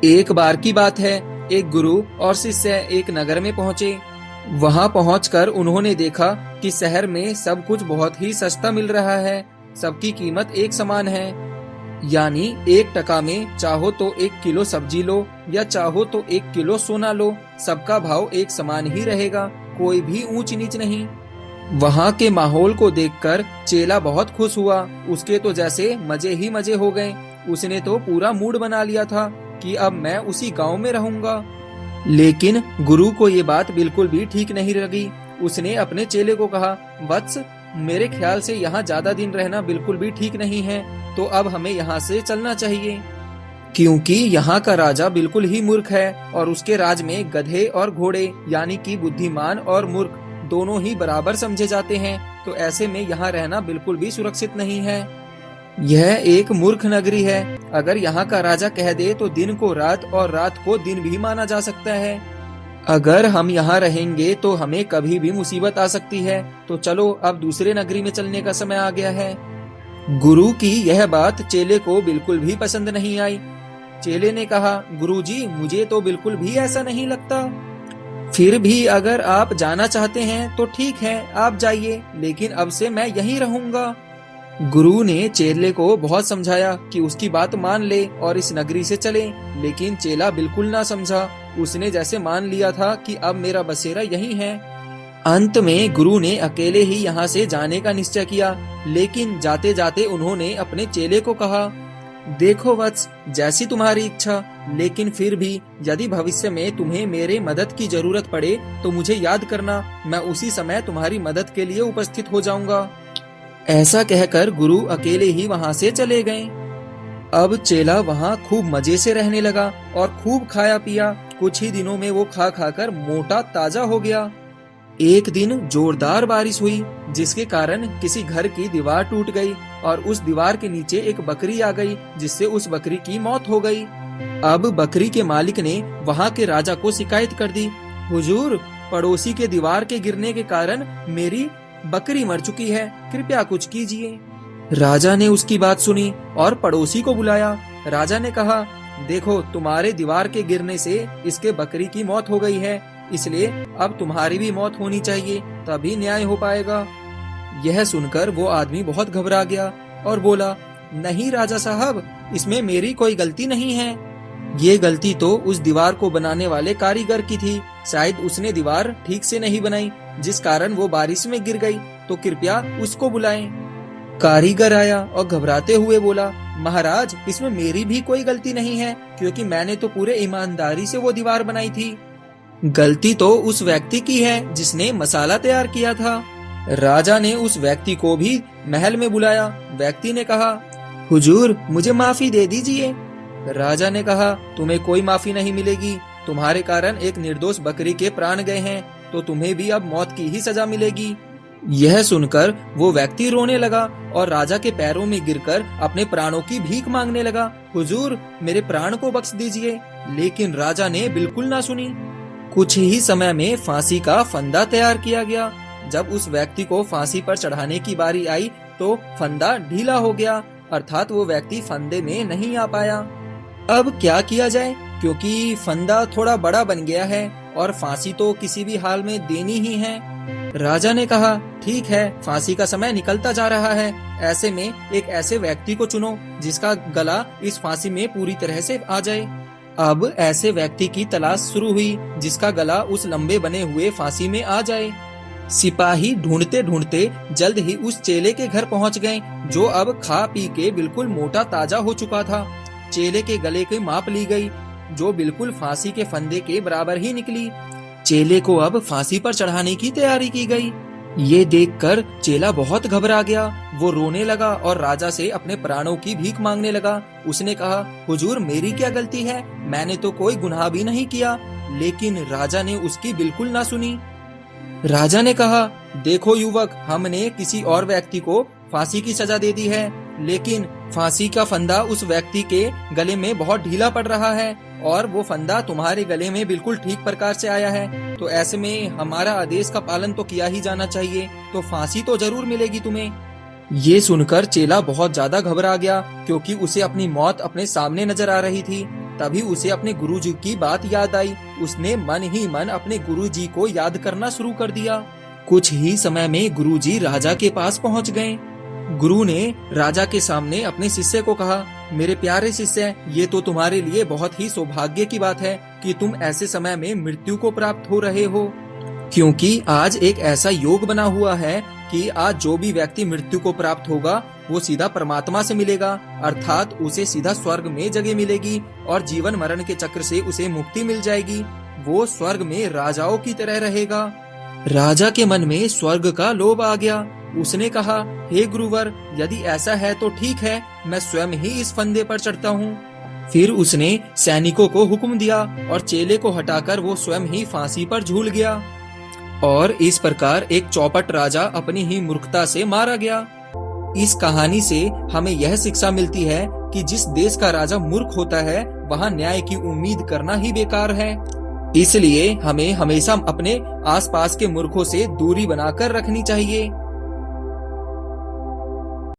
एक बार की बात है, एक गुरु और शिष्य एक नगर में पहुंचे। वहां पहुंचकर उन्होंने देखा कि शहर में सब कुछ बहुत ही सस्ता मिल रहा है। सबकी कीमत एक समान है, यानी 1 टका में चाहो तो 1 किलो सब्जी लो या चाहो तो 1 किलो सोना लो, सबका भाव एक समान ही रहेगा, कोई भी ऊंच नीच नहीं। वहां के माहौल को देखकर चेला बहुत खुश हुआ। उसके तो जैसे मजे ही मजे हो गए। उसने तो पूरा मूड बना लिया था कि अब मैं उसी गांव में रहूंगा। लेकिन गुरु को ये बात बिल्कुल भी ठीक नहीं लगी। उसने अपने चेले को कहा, वत्स, मेरे ख्याल से यहाँ ज्यादा दिन रहना बिल्कुल भी ठीक नहीं है, तो अब हमें यहाँ से चलना चाहिए। क्योंकि यहाँ का राजा बिल्कुल ही मूर्ख है और उसके राज में गधे और घोड़े यानी कि बुद्धिमान और मूर्ख दोनों ही बराबर समझे जाते हैं। तो ऐसे में यहाँ रहना बिल्कुल भी सुरक्षित नहीं है। यह एक मूर्ख नगरी है। अगर यहाँ का राजा कह दे तो दिन को रात और रात को दिन भी माना जा सकता है। अगर हम यहाँ रहेंगे तो हमें कभी भी मुसीबत आ सकती है। तो चलो अब दूसरे नगरी में चलने का समय आ गया है। गुरु की यह बात चेले को बिल्कुल भी पसंद नहीं आई। चेले ने कहा, गुरुजी, मुझे तो बिल्कुल भी ऐसा नहीं लगता। फिर भी अगर आप जाना चाहते हैं तो ठीक है, आप जाइए, लेकिन अब से मैं यहीं रहूंगा। गुरु ने चेले को बहुत समझाया कि उसकी बात मान ले और इस नगरी से चले, लेकिन चेला बिल्कुल ना समझा। उसने जैसे मान लिया था कि अब मेरा बसेरा यहीं है। अंत में गुरु ने अकेले ही यहाँ से जाने का निश्चय किया, लेकिन जाते जाते उन्होंने अपने चेले को कहा, देखो वत्स, जैसी तुम्हारी इच्छा, लेकिन फिर भी यदि भविष्य में तुम्हें मेरे मदद की जरूरत पड़े तो मुझे याद करना, मैं उसी समय तुम्हारी मदद के लिए उपस्थित हो जाऊंगा। ऐसा कहकर गुरु अकेले ही वहाँ से चले गए। अब चेला वहाँ खूब मजे से रहने लगा और खूब खाया पिया। कुछ ही दिनों में वो खा खाकर मोटा ताजा हो गया। एक दिन जोरदार बारिश हुई, जिसके कारण किसी घर की दीवार टूट गई और उस दीवार के नीचे एक बकरी आ गई, जिससे उस बकरी की मौत हो गई। अब बकरी के मालिक ने वहाँ के राजा को शिकायत कर दी, हुजूर, पड़ोसी के दीवार के गिरने के कारण मेरी बकरी मर चुकी है, कृपया कुछ कीजिए। राजा ने उसकी बात सुनी और पड़ोसी को बुलाया। राजा ने कहा, देखो, तुम्हारे दीवार के गिरने से इसके बकरी की मौत हो गई है, इसलिए अब तुम्हारी भी मौत होनी चाहिए, तभी न्याय हो पाएगा। यह सुनकर वो आदमी बहुत घबरा गया और बोला, नहीं राजा साहब, इसमें मेरी कोई गलती नहीं है। ये गलती तो उस दीवार को बनाने वाले कारीगर की थी। शायद उसने दीवार ठीक से नहीं बनाई, जिस कारण वो बारिश में गिर गई, तो कृपया उसको बुलाएं। कारीगर आया और घबराते हुए बोला, महाराज, इसमें मेरी भी कोई गलती नहीं है, क्योंकि मैंने तो पूरे ईमानदारी से वो दीवार बनाई थी। गलती तो उस व्यक्ति की है जिसने मसाला तैयार किया था। राजा ने उस व्यक्ति को भी महल में बुलाया। व्यक्ति ने कहा, हुजूर, मुझे माफी दे दीजिए। राजा ने कहा, तुम्हें कोई माफी नहीं मिलेगी। तुम्हारे कारण एक निर्दोष बकरी के प्राण गए हैं, तो तुम्हें भी अब मौत की ही सजा मिलेगी। यह सुनकर वो व्यक्ति रोने लगा और राजा के पैरों में गिरकर अपने प्राणों की भीख मांगने लगा, हुजूर, मेरे प्राण को बख्श दीजिए। लेकिन राजा ने बिल्कुल ना सुनी। कुछ ही समय में फांसी का फंदा तैयार किया गया। जब उस व्यक्ति को फांसी पर चढ़ाने की बारी आई तो फंदा ढीला हो गया, अर्थात वो व्यक्ति फंदे में नहीं आ पाया। अब क्या किया जाए, क्योंकि फंदा थोड़ा बड़ा बन गया है और फांसी तो किसी भी हाल में देनी ही है। राजा ने कहा, ठीक है, फांसी का समय निकलता जा रहा है, ऐसे में एक ऐसे व्यक्ति को चुनो जिसका गला इस फांसी में पूरी तरह से आ जाए। अब ऐसे व्यक्ति की तलाश शुरू हुई जिसका गला उस लंबे बने हुए फांसी में आ जाए। सिपाही ढूंढते ढूंढते जल्द ही उस चेले के घर पहुंच गए, जो अब खा पी के बिल्कुल मोटा ताजा हो चुका था। चेले के गले की माप ली गई, जो बिल्कुल फांसी के फंदे के बराबर ही निकली। चेले को अब फांसी पर चढ़ाने की तैयारी की गई। ये देखकर चेला बहुत घबरा गया। वो रोने लगा और राजा से अपने प्राणों की भीख मांगने लगा। उसने कहा, हुजूर, मेरी क्या गलती है, मैंने तो कोई गुनाह भी नहीं किया। लेकिन राजा ने उसकी बिल्कुल ना सुनी। राजा ने कहा, देखो युवक, हमने किसी और व्यक्ति को फांसी की सजा दे दी है, लेकिन फांसी का फंदा उस व्यक्ति के गले में बहुत ढीला पड़ रहा है और वो फंदा तुम्हारे गले में बिल्कुल ठीक प्रकार से आया है। तो ऐसे में हमारा आदेश का पालन तो किया ही जाना चाहिए, तो फांसी तो जरूर मिलेगी तुम्हें। ये सुनकर चेला बहुत ज्यादा घबरा गया, क्योंकि उसे अपनी मौत अपने सामने नजर आ रही थी। तभी उसे अपने गुरुजी की बात याद आई। उसने मन ही मन अपने गुरुजी को याद करना शुरू कर दिया। कुछ ही समय में गुरुजी राजा के पास पहुंच गए। गुरु ने राजा के सामने अपने शिष्य को कहा, मेरे प्यारे शिष्य, ये तो तुम्हारे लिए बहुत ही सौभाग्य की बात है कि तुम ऐसे समय में मृत्यु को प्राप्त हो रहे हो, क्योंकि आज एक ऐसा योग बना हुआ है कि आज जो भी व्यक्ति मृत्यु को प्राप्त होगा वो सीधा परमात्मा से मिलेगा, अर्थात उसे सीधा स्वर्ग में जगह मिलेगी और जीवन मरण के चक्र से उसे मुक्ति मिल जाएगी। वो स्वर्ग में राजाओं की तरह रहेगा। राजा के मन में स्वर्ग का लोभ आ गया। उसने कहा, हे गुरुवर, यदि ऐसा है तो ठीक है, मैं स्वयं ही इस फंदे पर चढ़ता हूँ। फिर उसने सैनिकों को हुक्म दिया और चेले को हटाकर वो स्वयं ही फांसी पर झूल गया। और इस प्रकार एक चौपट राजा अपनी ही मूर्खता से मारा गया। इस कहानी से हमें यह शिक्षा मिलती है कि जिस देश का राजा मूर्ख होता है वहाँ न्याय की उम्मीद करना ही बेकार है। इसलिए हमें हमेशा अपने आसपास के मूर्खों से दूरी बनाकर रखनी चाहिए।